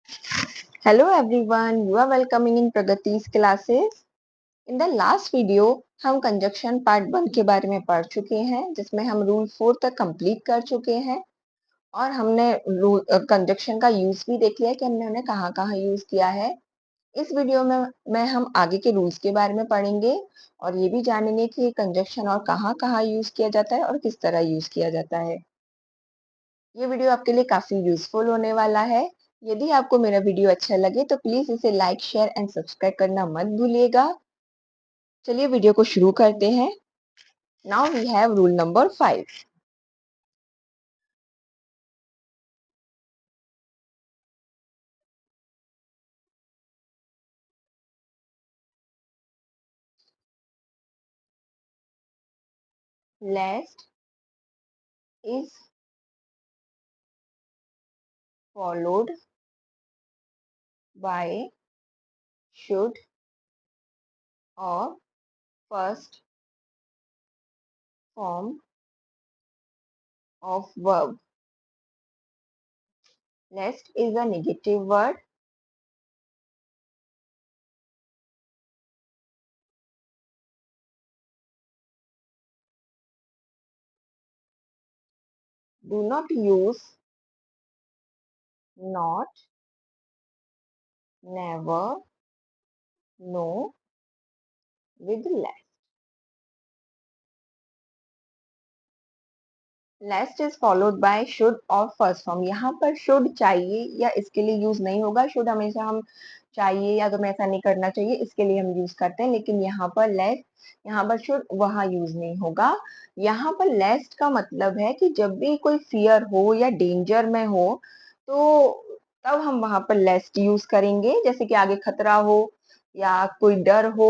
Hello everyone, you are welcoming in Pragati's classes. In the last video हम conjunction part 1 के बारे में पढ़ चुके हैं जिसमें हम रूल 4 तक कंप्लीट कर चुके हैं और हमने कंजक्शन का यूज भी देख लिया कि हमने उन्हें कहाँ कहाँ यूज किया है। इस वीडियो में हम आगे के रूल्स के बारे में पढ़ेंगे और ये भी जानेंगे कि कंजक्शन और कहाँ कहाँ यूज किया जाता है और किस तरह यूज किया जाता है। ये वीडियो आपके लिए काफी यूजफुल होने वाला है। यदि आपको मेरा वीडियो अच्छा लगे तो प्लीज इसे लाइक शेयर एंड सब्सक्राइब करना मत भूलिएगा। चलिए वीडियो को शुरू करते हैं। Now we have rule number 5। Lest is followed by should or first form of verb. Lest is a negative word. Do not use not, never, no with less. Lest is followed by should or first form. यहाँ पर should चाहिए या इसके लिए use नहीं होगा। Should हमेशा हम चाहिए या तो मैं ऐसा नहीं करना चाहिए इसके लिए हम यूज करते हैं, लेकिन यहाँ पर लेस्ट, यहाँ पर शुड वहाँ यूज नहीं होगा। यहाँ पर लेस्ट का मतलब है कि जब भी कोई फियर हो या डेंजर में हो तो तब हम वहां पर लेस्ट यूज करेंगे। जैसे कि आगे खतरा हो या कोई डर हो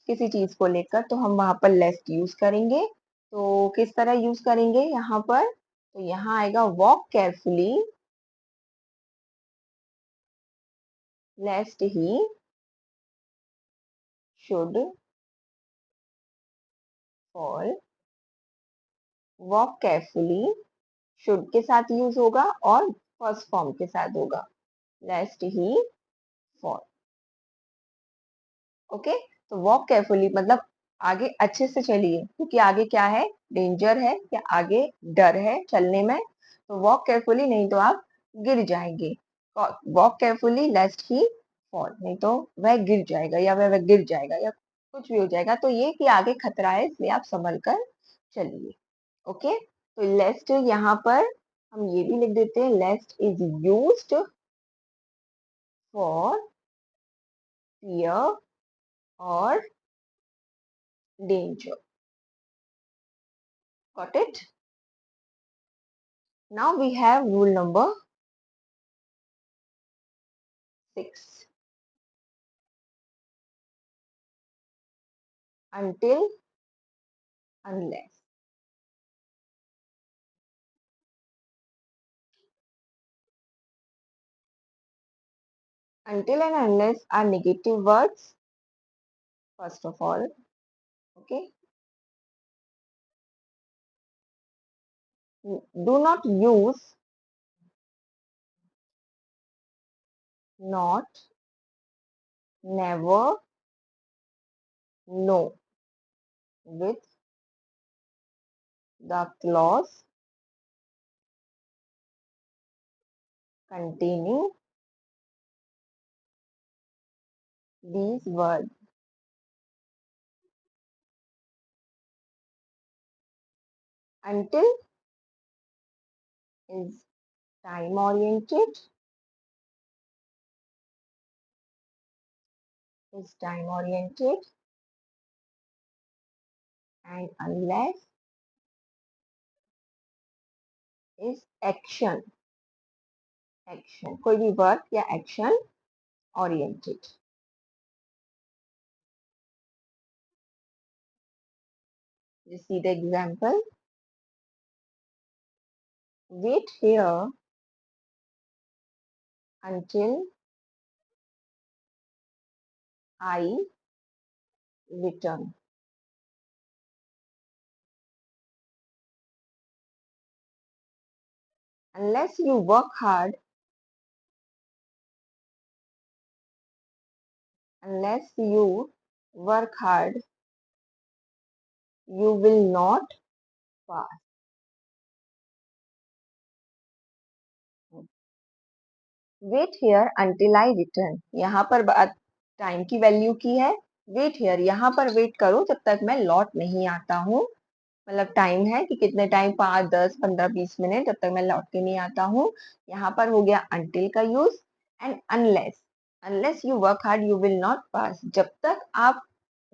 किसी चीज को लेकर तो हम वहां पर लेस्ट यूज करेंगे। तो किस तरह यूज करेंगे यहाँ पर, तो यहाँ आएगा walk carefully lest he should fall. Walk carefully should के साथ यूज होगा और फर्स्ट फॉर्म के साथ होगा लेस्ट ही फॉल। ओके, तो वॉक केयरफुली मतलब आगे अच्छे से चलिए क्योंकि आगे क्या है, डेंजर है या आगे डर है चलने में। तो वॉक केयरफुली नहीं तो आप गिर जाएंगे। वॉक केयरफुली लेस्ट ही फॉल, नहीं तो वह गिर जाएगा या वह गिर जाएगा या कुछ भी हो जाएगा। तो ये कि आगे खतरा है इसलिए आप संभल कर चलिए। ओके, तो लेस्ट यहाँ पर हम ये भी लिख देते हैं, लेस्ट इज यूज्ड फॉर फियर और danger. Got it? Now we have rule number 6. Until, unless. Until and unless are negative words, first of all. Okay. Do not use not, never, no with the clause containing these words. Until is time oriented, and unless is action, कोई भी work या action oriented. You see the example. Wait here until I return. Unless you work hard, unless you work hard, you will not pass. Wait here until I return. यहाँ पर बात time की value की है। Wait here, यहाँ पर wait करो जब तक मैं लौट नहीं आता हूँ। मतलब टाइम है कि कितने टाइम, 5, 10, 15, 20 मिनट, जब तक मैं लौट के नहीं आता हूँ। यहाँ पर हो गया अंटिल का use. And unless, unless you work hard you will not pass. जब तक आप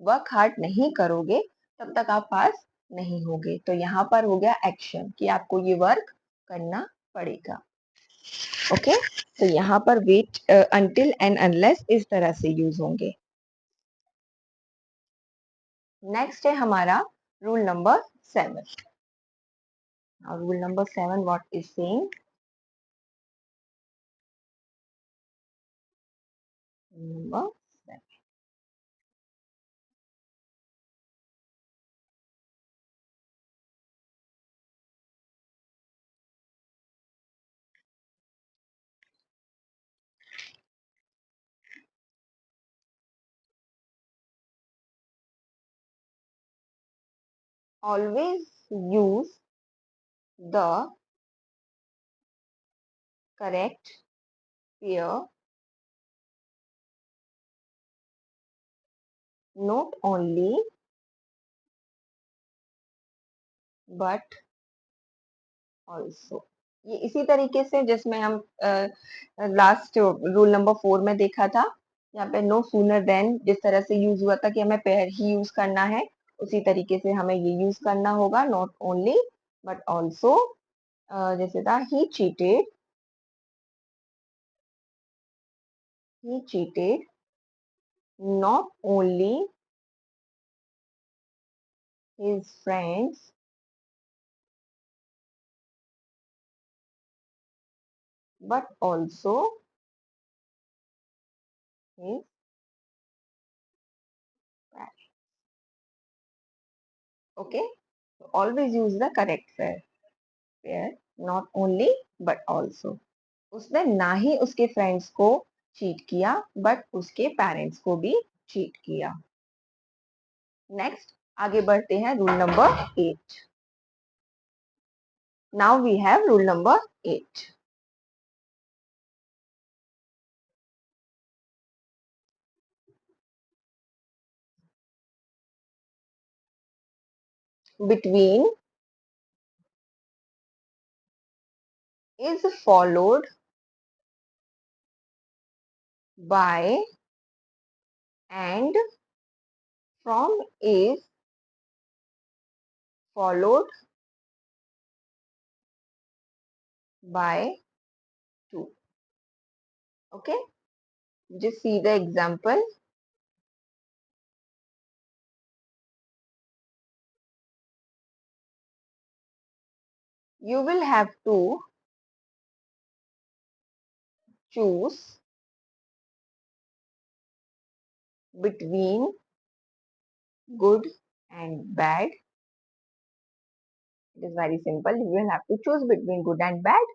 वर्क हार्ड नहीं करोगे तब तक आप पास नहीं होगे। तो यहाँ पर हो गया एक्शन कि आपको ये वर्क करना पड़ेगा। ओके, तो यहाँ पर वेट, अंटिल एंड अनलेस इस तरह से यूज होंगे। नेक्स्ट है हमारा rule number 7। Rule number 7 what is saying, number 7, always use the correct pair, not only but also। ये इसी तरीके से जिसमें हम लास्ट रूल नंबर 4 में देखा था, यहाँ पे नो सूनर देन जिस तरह से यूज हुआ था कि हमें पेयर ही यूज करना है, उसी तरीके से हमें ये यूज करना होगा, नॉट ओनली बट ऑल्सो। जैसे था he cheated not only his friends but also his parents. Okay, so always use the correct pair, not only but also। उसने ना ही उसके फ्रेंड्स को चीट किया बट उसके पेरेंट्स को भी चीट किया। नेक्स्ट आगे बढ़ते हैं rule number 8। Now we have rule number 8। Between is followed by and, from is followed by to। Okay, just see the example। You will have to choose between good and bad। It is very simple, you will have to choose between good and bad।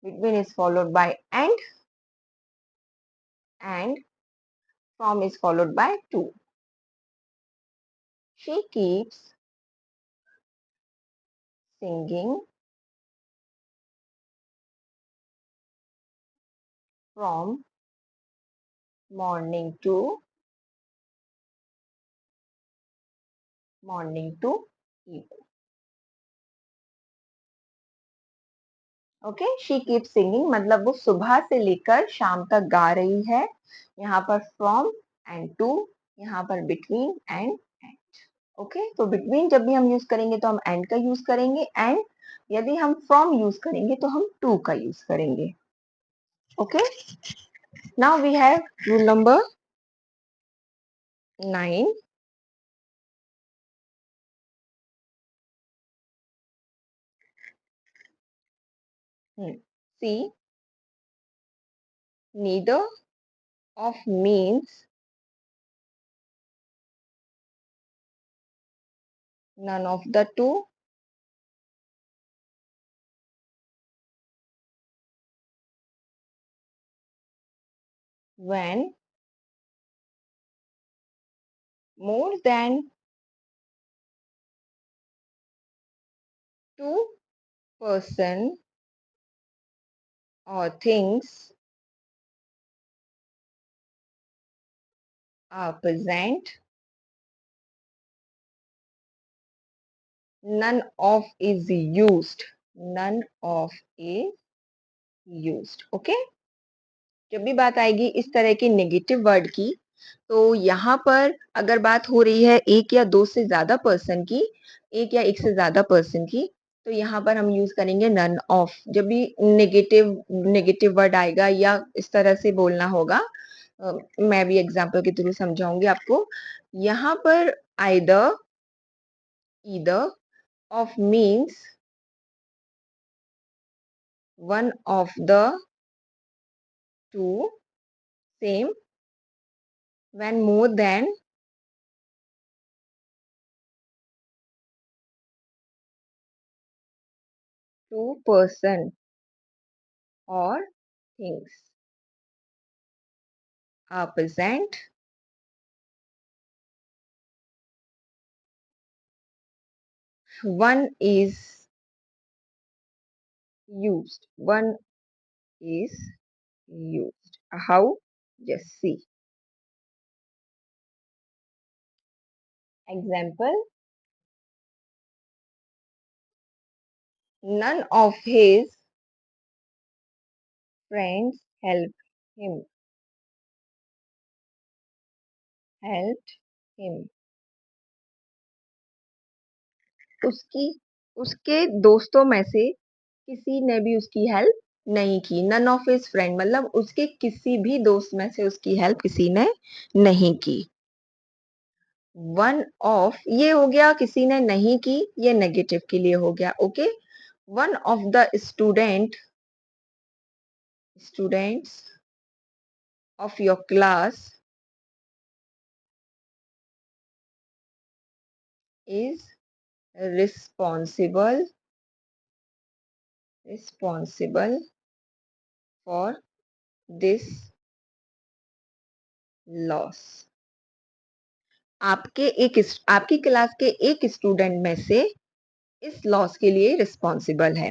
Between is followed by and from is followed by to। She keeps singing from morning to evening। Okay, she keep singing मतलब वो सुबह से लेकर शाम तक गा रही है। यहाँ पर फ्रॉम एंड टू, यहाँ पर बिटवीन एंड एंड। ओके, तो बिटवीन जब भी हम यूज करेंगे तो हम एंड का यूज करेंगे, एंड यदि हम फ्रॉम यूज करेंगे तो हम टू का यूज करेंगे। Okay, now we have rule number 9। See, neither of means none of the two, when more than 2 person or things are present, none of is used. None of is used. Okay? जब भी बात आएगी इस तरह के negative word की, तो यहाँ पर अगर बात हो रही है एक या दो से ज्यादा पर्सन की, एक या एक से ज्यादा पर्सन की, तो यहाँ पर हम यूज करेंगे नन ऑफ। जब भी नेगेटिव नेगेटिव वर्ड आएगा या इस तरह से बोलना होगा, मैं भी एग्जांपल के थ्रू समझाऊंगी आपको। यहाँ पर either, either of means one of the two, same, when more than, 2 person or things are present, one is used. One is used. How? Just see. Example: none of his friends helped him. Helped him. उसकी उसके दोस्तों में से किसी ने भी उसकी help नहीं की। नन ऑफ हिज फ्रेंड मतलब उसके किसी भी दोस्त में से उसकी हेल्प किसी ने नहीं की। वन ऑफ ये हो गया किसी ने नहीं की, ये नेगेटिव के लिए हो गया। Okay, one of the students of your class is responsible for this loss. आपकी क्लास के एक स्टूडेंट में से इस लॉस के लिए रिस्पॉन्सिबल है।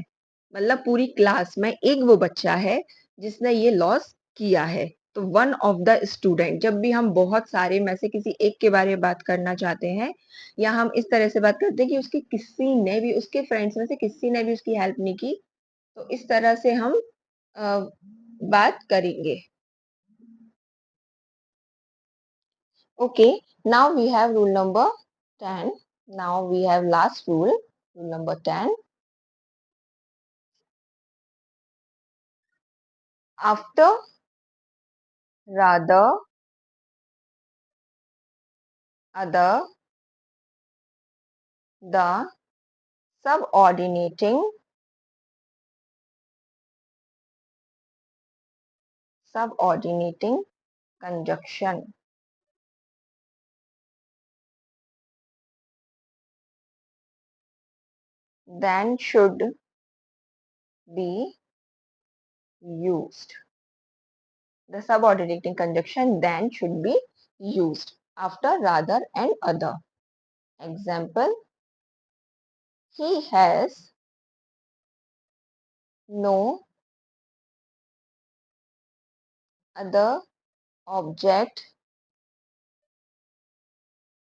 मतलब पूरी क्लास में एक वो बच्चा है जिसने ये लॉस किया है। तो वन ऑफ द स्टूडेंट, जब भी हम बहुत सारे में से किसी एक के बारे में बात करना चाहते हैं या हम इस तरह से बात करते हैं कि उसकी किसी ने भी, उसके फ्रेंड्स में से किसी ने भी उसकी हेल्प नहीं की, तो इस तरह से हम बात करेंगे। Okay, now we have rule number 10. Now we have last rule number 10. After, rather, other, the, subordinating conjunction. Then should be used. The subordinating conjunction then should be used after rather and other. Example: he has no other object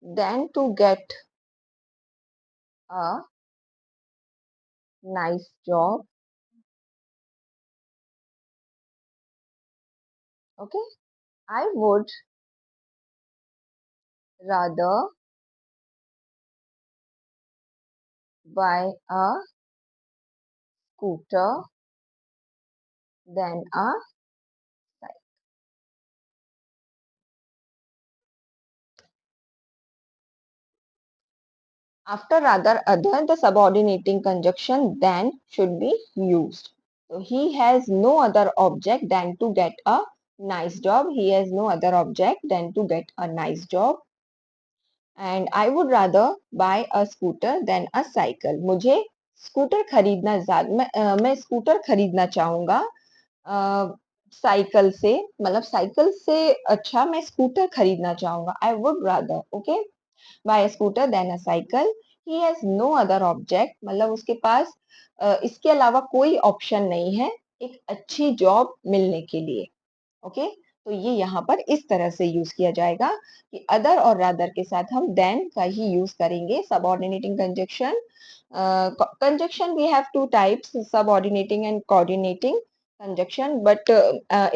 than to get a nice job. Okay, I would rather buy a scooter than a cycle. After rather other, the subordinating conjunction than should be used. So he has no other object than to get a nice job. He has no other object than to get a nice job. And I would rather buy a scooter than a cycle. मुझे scooter खरीदना मैं scooter खरीदना चाहूंगा cycle से, मतलब cycle से अच्छा मैं स्कूटर खरीदना चाहूँगा। I would rather, okay, buy a scooter than a cycle. He has no other object, मतलब उसके पास इसके अलावा कोई ऑप्शन नहीं है एक अच्छी जॉब मिलने के लिए। ओके, तो ये यहाँ पर इस तरह से यूज किया जाएगा कि अदर और रादर के साथ हम देन का ही यूज करेंगे। Subordinating conjunction, conjunction we have two types, subordinating and coordinating conjunction, but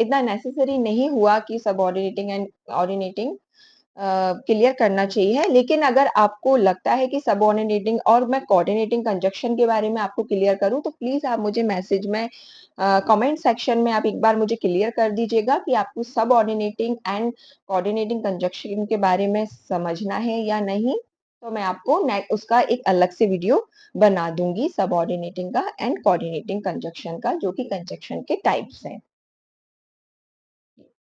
इतना नेसेसरी नहीं हुआ कि सबऑर्डिनेटिंग एंड ऑर्डिनेटिंग क्लियर करना चाहिए। लेकिन अगर आपको लगता है कि सबऑर्डिनेटिंग और मैं कोऑर्डिनेटिंग कंजक्शन के बारे में आपको क्लियर करूँ, तो प्लीज़ आप मुझे मैसेज में कमेंट सेक्शन में आप एक बार मुझे क्लियर कर दीजिएगा कि आपको सबऑर्डिनेटिंग एंड कोऑर्डिनेटिंग कंजक्शन के बारे में समझना है या नहीं। तो मैं आपको उसका एक अलग से वीडियो बना दूँगी सबऑर्डिनेटिंग का एंड कोऑर्डिनेटिंग कंजक्शन का, जो कि कंजक्शन के टाइप्स हैं।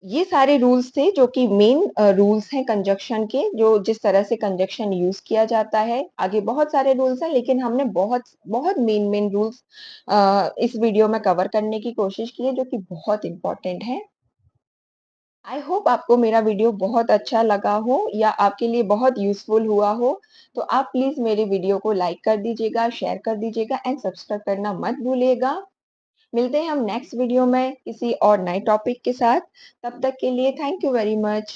ये सारे रूल्स थे जो कि मेन रूल्स हैं कंजक्शन के, जो जिस तरह से कंजक्शन यूज़ किया जाता है। आगे बहुत सारे रूल्स हैं, लेकिन हमने बहुत बहुत मेन रूल्स इस वीडियो में कवर करने की कोशिश की है, जो कि बहुत इम्पोर्टेंट हैं। आई होप आपको मेरा वीडियो बहुत अच्छा लगा हो या आपके लिए बहुत यूज़फुल हुआ हो। तो आप प्लीज़ मेरे वीडियो को लाइक कर दीजिएगा, शेयर कर दीजिएगा एंड सब्सक्राइब करना मत भूलिएगा। मिलते हैं हम नेक्स्ट वीडियो में किसी और नए टॉपिक के साथ। तब तक के लिए थैंक यू वेरी मच।